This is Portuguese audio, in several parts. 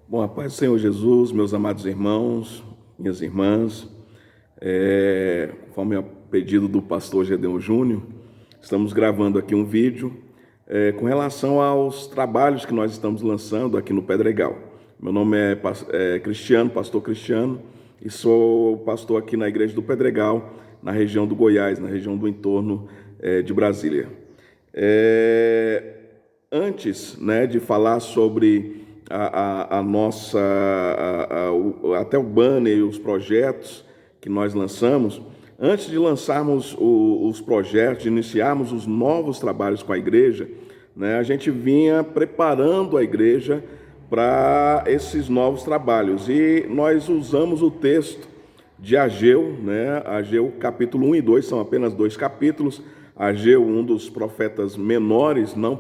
Bom, a paz do Senhor Jesus, meus amados irmãos, minhas irmãs, conforme o pedido do pastor Gedeon Júnior, estamos gravando aqui um vídeo com relação aos trabalhos que nós estamos lançando aqui no Pedregal. Meu nome é Cristiano, pastor Cristiano, e sou pastor aqui na Igreja do Pedregal, na região do Goiás, na região do entorno de Brasília. Antes, de falar sobre a nossa, até o banner e os projetos que nós lançamos, antes de lançarmos os projetos, de iniciarmos os novos trabalhos com a igreja, a gente vinha preparando a igreja para esses novos trabalhos. E nós usamos o texto de Ageu, Ageu capítulo 1 e 2, são apenas 2 capítulos. Ageu, um dos profetas menores, não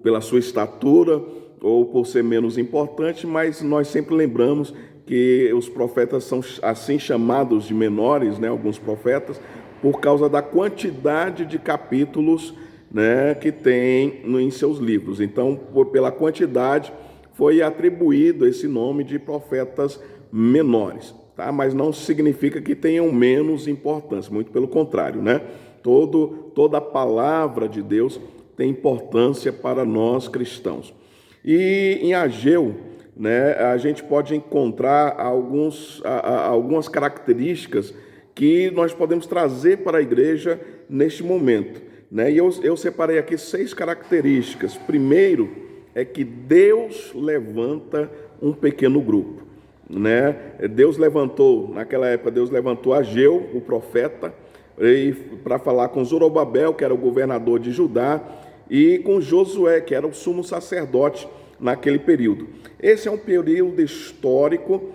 pela sua estatura ou por ser menos importante, mas nós sempre lembramos que os profetas são assim chamados de menores, alguns profetas, por causa da quantidade de capítulos que tem em seus livros. Então, pela quantidade, foi atribuído esse nome de profetas menores, tá? Mas não significa que tenham menos importância, muito pelo contrário, Toda a palavra de Deus tem importância para nós cristãos. E em Ageu, a gente pode encontrar algumas características que nós podemos trazer para a igreja neste momento. E eu separei aqui 6 características. Primeiro é que Deus levanta um pequeno grupo. Deus levantou, naquela época, Deus levantou Ageu, o profeta, para falar com Zorobabel, que era o governador de Judá, e com Josué, que era o sumo sacerdote naquele período. Esse é um período histórico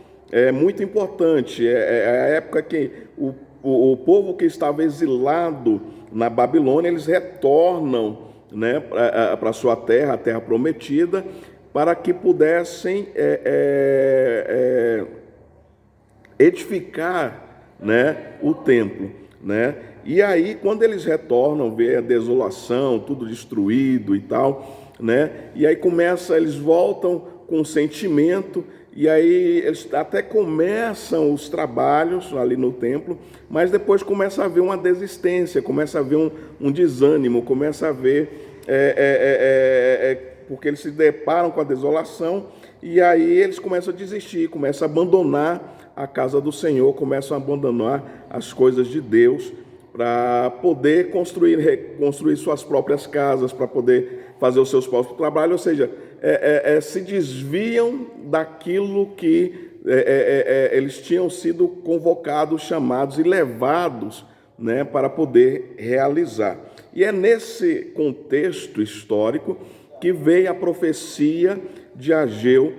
muito importante. É a época que o povo que estava exilado na Babilônia, eles retornam para a sua terra, a terra prometida, para que pudessem edificar o templo. E aí, quando eles retornam, vê a desolação, tudo destruído e tal, e aí eles voltam com sentimento, e aí eles até começam os trabalhos ali no templo, mas depois começa a haver uma desistência, começa a haver um desânimo, começa a haver, porque eles se deparam com a desolação, e aí eles começam a desistir, começam a abandonar a casa do Senhor, começam a abandonar as coisas de Deus, para poder construir suas próprias casas, para poder fazer os seus próprios trabalhos, ou seja, se desviam daquilo que eles tinham sido convocados, chamados e levados para poder realizar. E é nesse contexto histórico que veio a profecia de Ageu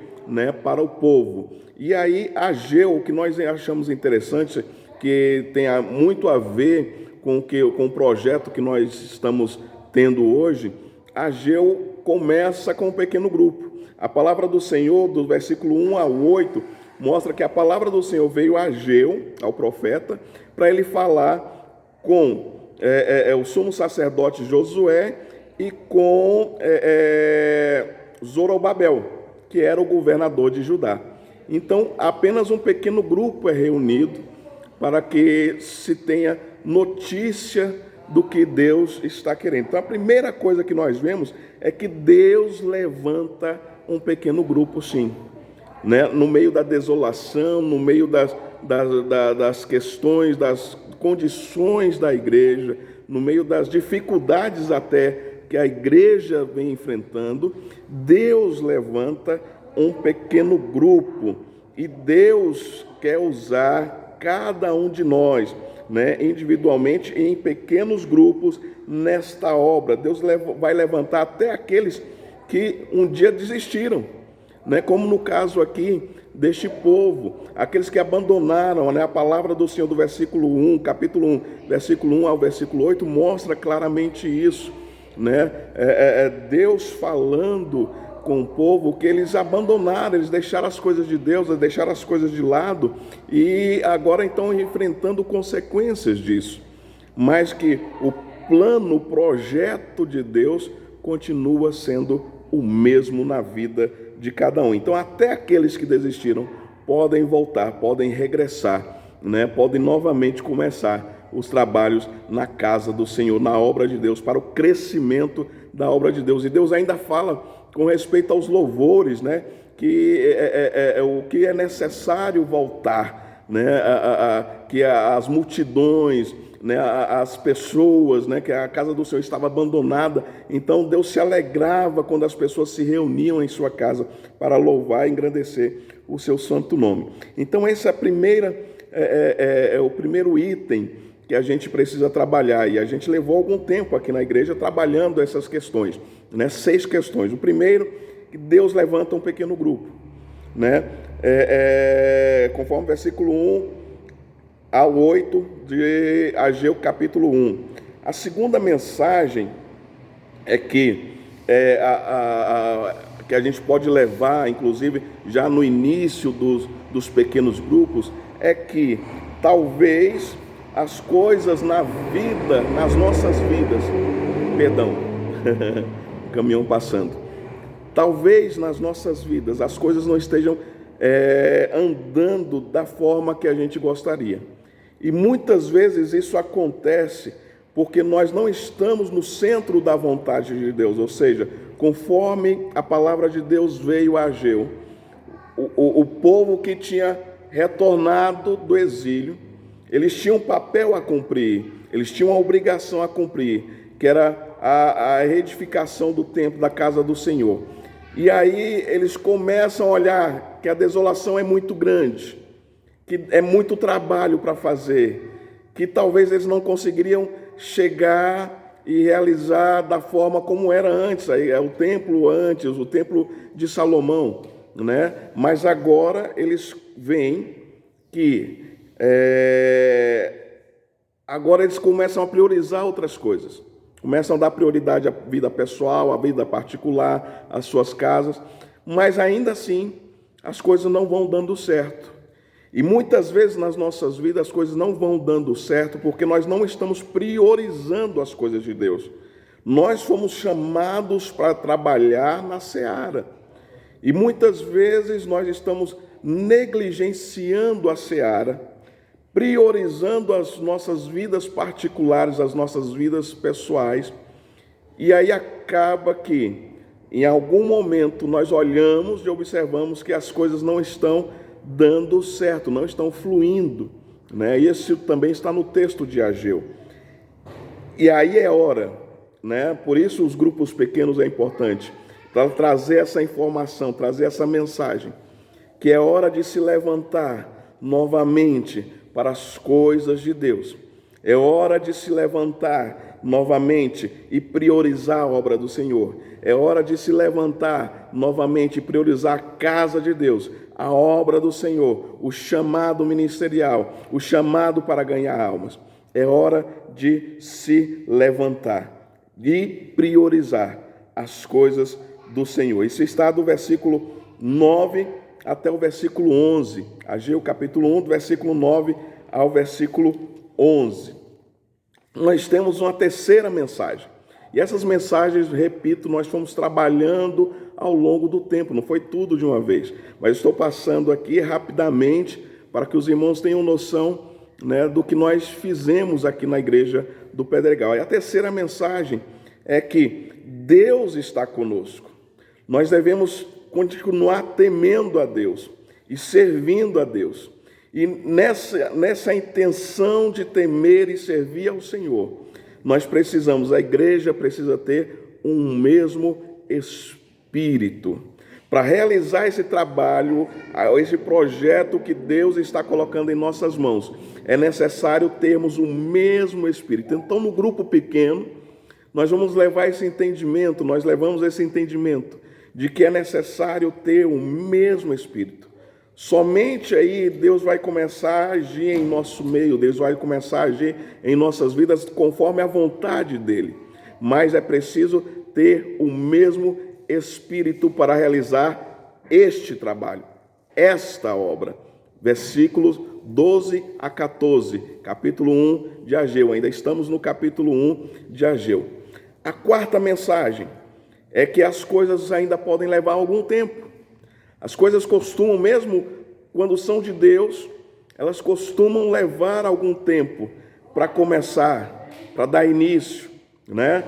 para o povo. E aí, Ageu, o que nós achamos interessante, que tem muito a ver com o projeto que nós estamos tendo hoje, Ageu começa com um pequeno grupo. A palavra do Senhor, do versículo 1 ao 8, mostra que a palavra do Senhor veio a Ageu, ao profeta, para ele falar com o sumo sacerdote Josué e com Zorobabel, que era o governador de Judá. Então, apenas um pequeno grupo é reunido para que se tenha notícia do que Deus está querendo. Então, a primeira coisa que nós vemos é que Deus levanta um pequeno grupo, sim. No meio da desolação, no meio das questões, das condições da igreja, no meio das dificuldades até que a igreja vem enfrentando, Deus levanta um pequeno grupo, e Deus quer usar cada um de nós, individualmente e em pequenos grupos nesta obra. Deus vai levantar até aqueles que um dia desistiram, como no caso aqui deste povo, aqueles que abandonaram, a palavra do Senhor do versículo 1, capítulo 1, versículo 1 ao versículo 8, mostra claramente isso, Deus falando com o povo que eles abandonaram, eles deixaram as coisas de Deus, eles deixaram as coisas de lado e agora estão enfrentando consequências disso. Mas que o plano, o projeto de Deus continua sendo o mesmo na vida de cada um. Então, até aqueles que desistiram podem voltar, podem regressar, né? Podem novamente começar os trabalhos na casa do Senhor, na obra de Deus, para o crescimento da obra de Deus. E Deus ainda fala com respeito aos louvores, né? Que o que é necessário voltar, né? Que as multidões, né? As pessoas, né? Que a casa do Senhor estava abandonada. Então Deus se alegrava quando as pessoas se reuniam em sua casa para louvar e engrandecer o seu santo nome. Então esse é o primeiro item que a gente precisa trabalhar, e a gente levou algum tempo aqui na igreja trabalhando essas questões, né? 6 questões. O primeiro, que Deus levanta um pequeno grupo, né? Conforme o versículo 1 ao 8 de Ageu capítulo 1. A segunda mensagem é que que a gente pode levar, inclusive, já no início dos pequenos grupos, é que talvez as coisas nas nossas vidas, caminhão passando, talvez nas nossas vidas as coisas não estejam andando da forma que a gente gostaria. E muitas vezes isso acontece porque nós não estamos no centro da vontade de Deus, ou seja, conforme a palavra de Deus veio a Ageu, o povo que tinha retornado do exílio, eles tinham um papel a cumprir, eles tinham uma obrigação a cumprir, que era a reedificação do templo, da casa do Senhor. E aí eles começam a olhar que a desolação é muito grande, que é muito trabalho para fazer, que talvez eles não conseguiriam chegar e realizar da forma como era antes, aí é o templo de Salomão, né? Mas agora eles veem que agora eles começam a priorizar outras coisas, começam a dar prioridade à vida pessoal, à vida particular, às suas casas, mas ainda assim as coisas não vão dando certo. E muitas vezes nas nossas vidas as coisas não vão dando certo porque nós não estamos priorizando as coisas de Deus. Nós fomos chamados para trabalhar na seara. E muitas vezes nós estamos negligenciando a seara, priorizando as nossas vidas particulares, as nossas vidas pessoais. E aí acaba que, em algum momento, nós olhamos e observamos que as coisas não estão dando certo, não estão fluindo, né? Isso também está no texto de Ageu. E aí é hora, né? Por isso os grupos pequenos é importante, para trazer essa informação, trazer essa mensagem, que é hora de se levantar novamente para as coisas de Deus. É hora de se levantar novamente e priorizar a obra do Senhor. É hora de se levantar novamente e priorizar a casa de Deus, a obra do Senhor, o chamado ministerial, o chamado para ganhar almas. É hora de se levantar e priorizar as coisas do Senhor. Isso está do versículo 9 até o versículo 11. Ageu capítulo 1, do versículo 9 ao versículo 11. Nós temos uma terceira mensagem. E essas mensagens, repito, nós fomos trabalhando ao longo do tempo, não foi tudo de uma vez. Mas estou passando aqui rapidamente para que os irmãos tenham noção, né, do que nós fizemos aqui na igreja do Pedregal. E a terceira mensagem é que Deus está conosco. Nós devemos continuar temendo a Deus e servindo a Deus. E nessa intenção de temer e servir ao Senhor, nós precisamos, a igreja precisa ter um mesmo espírito. Para realizar esse trabalho, esse projeto que Deus está colocando em nossas mãos, é necessário termos o mesmo espírito. Então, no grupo pequeno, nós vamos levar esse entendimento, nós levamos esse entendimento de que é necessário ter o mesmo espírito. Somente aí Deus vai começar a agir em nosso meio, Deus vai começar a agir em nossas vidas conforme a vontade dEle. Mas é preciso ter o mesmo espírito para realizar este trabalho, esta obra. Versículos 12 a 14, capítulo 1 de Ageu. Ainda estamos no capítulo 1 de Ageu. A quarta mensagem é que as coisas ainda podem levar algum tempo. As coisas costumam, mesmo quando são de Deus, elas costumam levar algum tempo para começar, para dar início, né?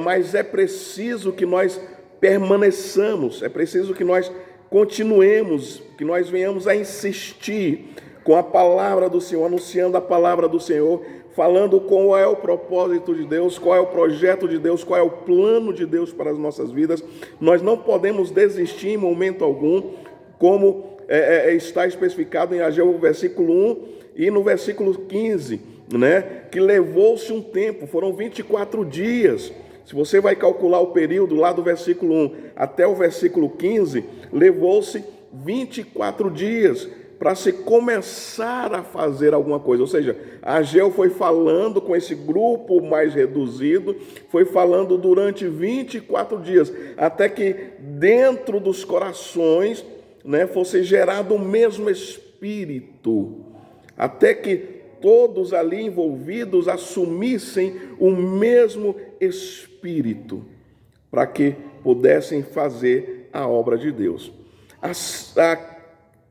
Mas é preciso que nós permaneçamos, é preciso que nós continuemos, que nós venhamos a insistir com a palavra do Senhor, anunciando a palavra do Senhor, falando qual é o propósito de Deus, qual é o projeto de Deus, qual é o plano de Deus para as nossas vidas. Nós não podemos desistir em momento algum, como está especificado em Ageu, versículo 1 e no versículo 15, né? Que levou-se um tempo, foram 24 dias. Se você vai calcular o período lá do versículo 1 até o versículo 15, levou-se 24 dias para se começar a fazer alguma coisa. Ou seja, Ageu foi falando com esse grupo mais reduzido, foi falando durante 24 dias, até que dentro dos corações, né, fosse gerado o mesmo espírito, até que todos ali envolvidos assumissem o mesmo espírito, para que pudessem fazer a obra de Deus. A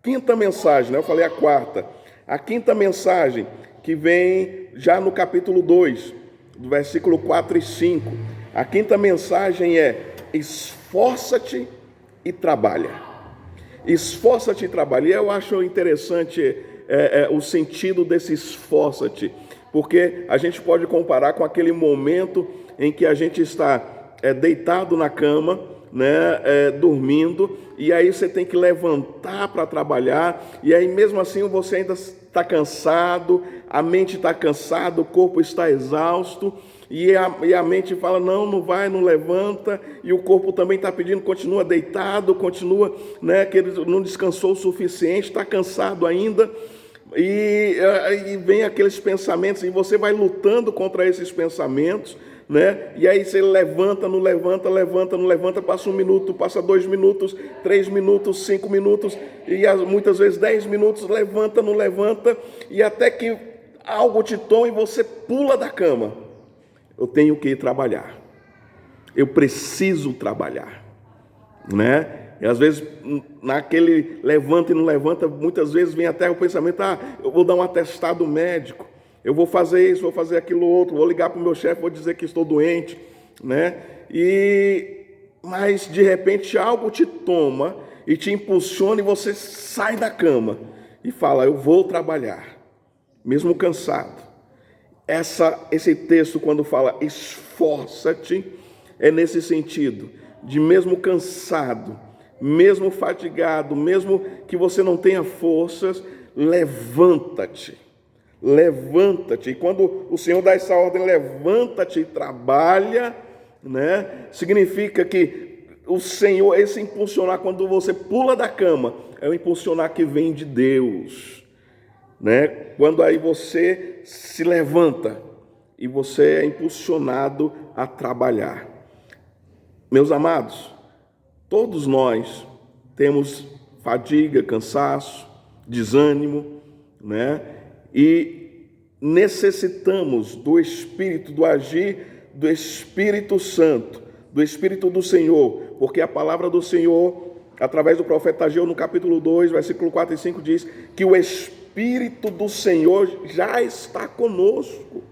quinta mensagem, né? Eu falei a quarta. A quinta mensagem, que vem já no capítulo 2, do versículo 4 e 5. A quinta mensagem é: esforça-te e trabalha. Esforça-te e trabalha. E eu acho interessante o sentido desse esforça-te, porque a gente pode comparar com aquele momento em que a gente está deitado na cama, né, dormindo, e aí você tem que levantar para trabalhar, e aí mesmo assim você ainda está cansado, a mente está cansada, o corpo está exausto, e a mente fala, não vai, não levanta, e o corpo também está pedindo, continua deitado, continua, né, que ele não descansou o suficiente, está cansado ainda, e vem aqueles pensamentos, e você vai lutando contra esses pensamentos, né? E aí você levanta, não levanta, não levanta, passa 1 minuto, passa 2 minutos, 3 minutos, 5 minutos, e muitas vezes 10 minutos, levanta, não levanta, e até que algo te toma e você pula da cama. Eu tenho que ir trabalhar, eu preciso trabalhar, né? E às vezes, naquele levanta e não levanta, muitas vezes vem até o pensamento, eu vou dar um atestado médico, eu vou fazer isso, vou fazer aquilo outro, vou ligar para o meu chefe, vou dizer que estou doente, né? Mas de repente algo te toma e te impulsiona e você sai da cama e fala, eu vou trabalhar, mesmo cansado. Esse texto, quando fala esforça-te, é nesse sentido, de mesmo cansado, mesmo fatigado, mesmo que você não tenha forças, levanta-te. Levanta-te. E quando o Senhor dá essa ordem, levanta-te e trabalha, né? Significa que o Senhor, esse impulsionar, quando você pula da cama, é o impulsionar que vem de Deus, né? Quando aí você se levanta e você é impulsionado a trabalhar. Meus amados, todos nós temos fadiga, cansaço, desânimo, né? E necessitamos do Espírito, do agir do Espírito Santo, do Espírito do Senhor, porque a palavra do Senhor, através do profeta Ageu, no capítulo 2, versículo 4 e 5, diz que o Espírito do Senhor já está conosco.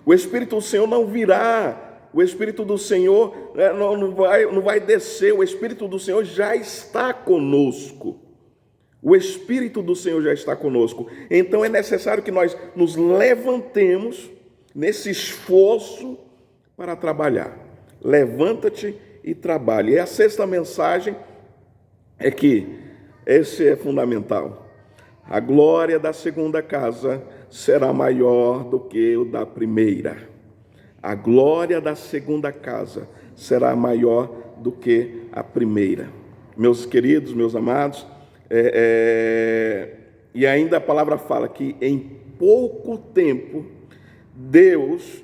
O Espírito do Senhor não virá, o Espírito do Senhor não vai descer, o Espírito do Senhor já está conosco. O Espírito do Senhor já está conosco. Então é necessário que nós nos levantemos nesse esforço para trabalhar. Levanta-te e trabalhe. E a sexta mensagem é que esse é fundamental. A glória da segunda casa será maior do que o da primeira. A glória da segunda casa será maior do que a primeira. Meus queridos, meus amados, e ainda a palavra fala que em pouco tempo Deus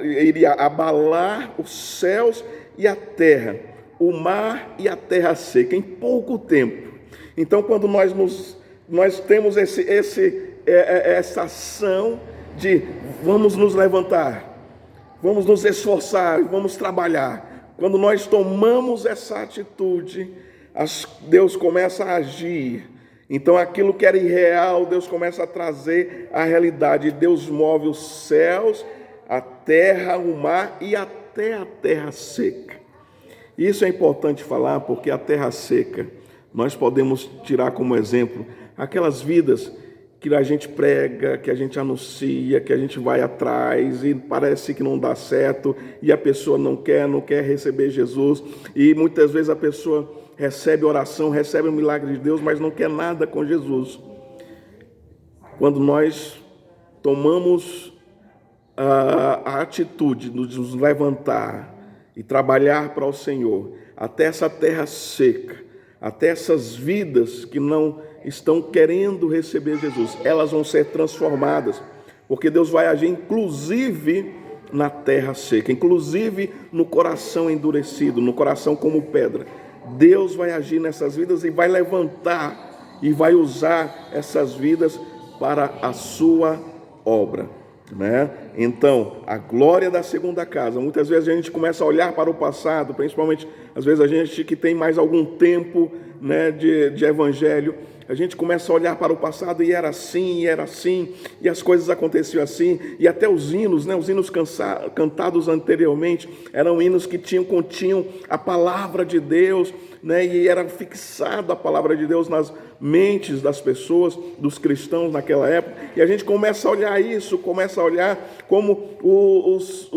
iria abalar os céus e a terra, o mar e a terra seca, em pouco tempo. Então, quando nós temos essa ação de vamos nos levantar, vamos nos esforçar, vamos trabalhar, quando nós tomamos essa atitude, Deus começa a agir. Então aquilo que era irreal, Deus começa a trazer a realidade. Deus move os céus, a terra, o mar e até a terra seca. Isso é importante falar porque a terra seca, nós podemos tirar como exemplo aquelas vidas que a gente prega, que a gente anuncia, que a gente vai atrás e parece que não dá certo e a pessoa não quer receber Jesus e muitas vezes a pessoa recebe oração, recebe o milagre de Deus, mas não quer nada com Jesus. Quando nós tomamos a atitude de nos levantar e trabalhar para o Senhor, até essa terra seca, até essas vidas que não estão querendo receber Jesus, elas vão ser transformadas, porque Deus vai agir inclusive na terra seca, inclusive no coração endurecido, no coração como pedra. Deus vai agir nessas vidas e vai levantar e vai usar essas vidas para a sua obra, né? Então, a glória da segunda casa. Muitas vezes a gente começa a olhar para o passado, principalmente às vezes a gente que tem mais algum tempo, né, de evangelho, a gente começa a olhar para o passado e era assim, e as coisas aconteciam assim, e até os hinos, né, os hinos cantados anteriormente, eram hinos que continham a palavra de Deus, né, e era fixada a palavra de Deus nas mentes das pessoas, dos cristãos naquela época, e a gente começa a olhar isso, começa a olhar como os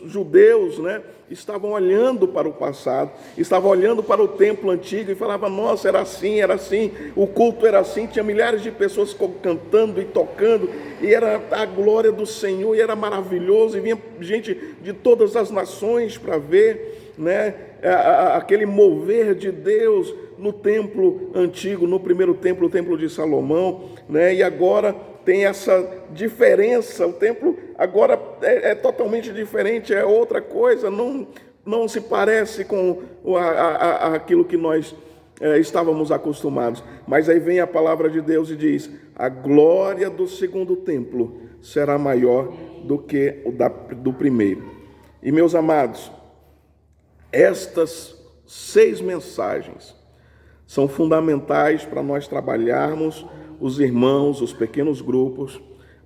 judeus, né, estavam olhando para o passado, estavam olhando para o templo antigo e falavam, nossa, era assim, o culto era assim, tinha milhares de pessoas cantando e tocando, e era a glória do Senhor, e era maravilhoso, e vinha gente de todas as nações para ver, né, aquele mover de Deus no templo antigo, no primeiro templo, o templo de Salomão, né, e agora tem essa diferença, o templo agora é totalmente diferente, é outra coisa, não se parece com aquilo que nós estávamos acostumados. Mas aí vem a palavra de Deus e diz, a glória do segundo templo será maior do que do primeiro. E meus amados, estas 6 mensagens são fundamentais para nós trabalharmos os irmãos, os pequenos grupos,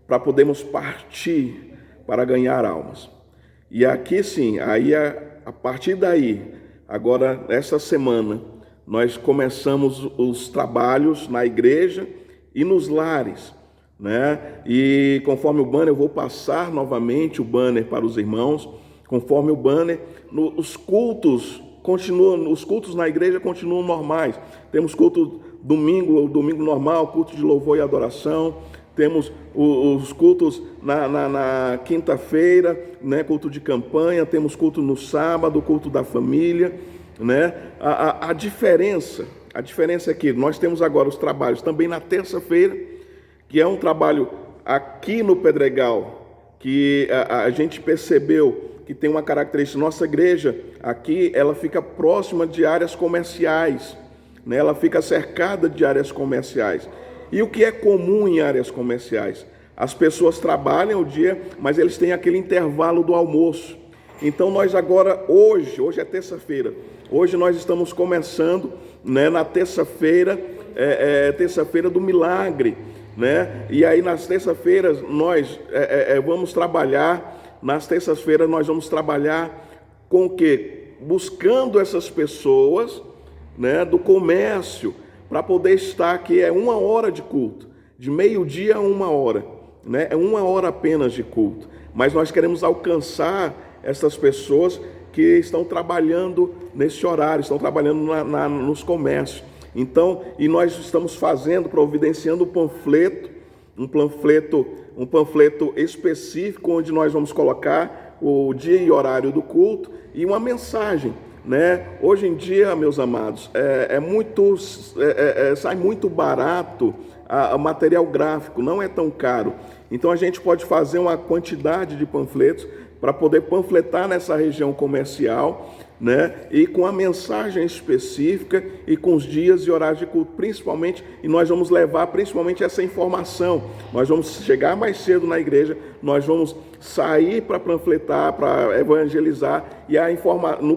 para podermos partir para ganhar almas. E aqui sim, aí a partir daí, agora essa semana, nós começamos os trabalhos na igreja e nos lares, né? E conforme o banner, eu vou passar novamente o banner para os irmãos, conforme o banner, os cultos continuam, os cultos na igreja continuam normais. Temos culto domingo normal, culto de louvor e adoração. Temos os cultos na quinta-feira, né, culto de campanha. Temos culto no sábado, culto da família, né? A diferença é que nós temos agora os trabalhos também na terça-feira, que é um trabalho aqui no Pedregal, que a gente percebeu que tem uma característica. Nossa igreja aqui, ela fica próxima de áreas comerciais, né? Ela fica cercada de áreas comerciais. E o que é comum em áreas comerciais? As pessoas trabalham o dia, mas eles têm aquele intervalo do almoço. Então nós agora, hoje é terça-feira, hoje nós estamos começando, né, na terça-feira, terça-feira do milagre, né? E aí nas terça-feiras nós vamos trabalhar. Nas terças-feiras nós vamos trabalhar com o quê? Buscando essas pessoas, né, do comércio, para poder estar aqui. É 1 hora de culto, de meio-dia a 1 hora, né? É 1 hora apenas de culto. Mas nós queremos alcançar essas pessoas que estão trabalhando nesse horário, estão trabalhando nos comércios. Então, e nós estamos providenciando um panfleto específico, onde nós vamos colocar o dia e horário do culto e uma mensagem, né? Hoje em dia, meus amados, sai muito barato o material gráfico, não é tão caro. Então a gente pode fazer uma quantidade de panfletos para poder panfletar nessa região comercial, né? E com a mensagem específica e com os dias e horários de culto, principalmente, e nós vamos levar principalmente essa informação. Nós vamos chegar mais cedo na igreja, nós vamos sair para panfletar, para evangelizar, e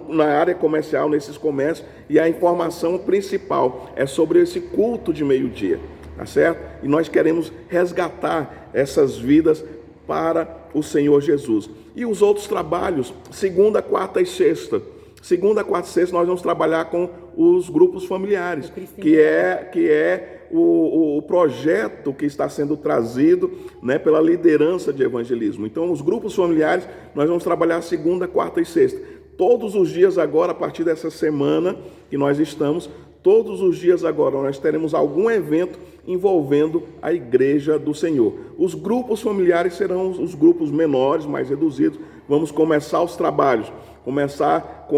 na área comercial, nesses comércios, e a informação principal é sobre esse culto de meio-dia, tá certo? E nós queremos resgatar essas vidas para o Senhor Jesus. E os outros trabalhos, segunda, quarta e sexta. Segunda, quarta e sexta nós vamos trabalhar com os grupos familiares, que é o projeto que está sendo trazido, né, pela liderança de evangelismo. Então, os grupos familiares nós vamos trabalhar segunda, quarta e sexta. Todos os dias agora, a partir dessa semana que nós estamos, todos os dias agora nós teremos algum evento envolvendo a igreja do Senhor. Os grupos familiares serão os grupos menores, mais reduzidos. Vamos começar os trabalhos, começar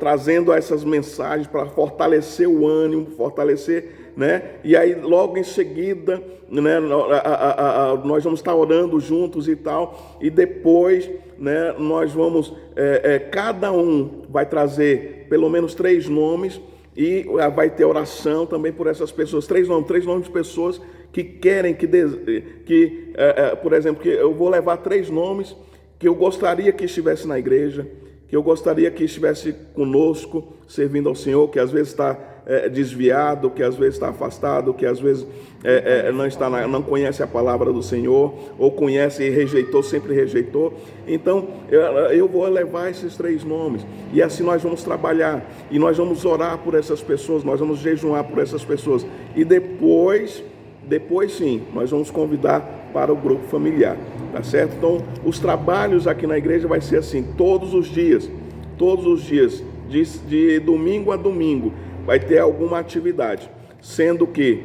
trazendo essas mensagens para fortalecer o ânimo, fortalecer, né? E aí logo em seguida, né, nós vamos estar orando juntos e tal, e depois, né, nós vamos, cada um vai trazer pelo menos 3 nomes, e vai ter oração também por essas pessoas, 3 nomes de pessoas que querem, por exemplo, que eu vou levar 3 nomes que eu gostaria que estivesse na igreja, que eu gostaria que estivesse conosco, servindo ao Senhor, que às vezes está desviado, que às vezes está afastado, que às vezes não conhece a palavra do Senhor, ou conhece e rejeitou, sempre rejeitou. Então, eu vou levar esses 3 nomes, e assim nós vamos trabalhar, e nós vamos orar por essas pessoas, nós vamos jejuar por essas pessoas, e depois sim, nós vamos convidar para o grupo familiar, tá certo? Então, os trabalhos aqui na igreja vai ser assim, todos os dias, de domingo a domingo, vai ter alguma atividade, sendo que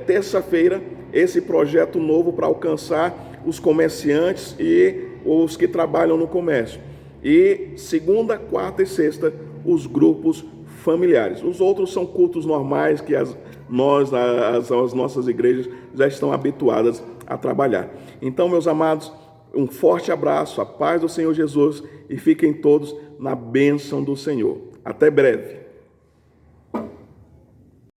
terça-feira, esse projeto novo para alcançar os comerciantes e os que trabalham no comércio, e segunda, quarta e sexta, os grupos familiares. Os outros são cultos normais que as nossas igrejas já estão habituadas a trabalhar. Então, meus amados, um forte abraço, a paz do Senhor Jesus, e fiquem todos na bênção do Senhor. Até breve.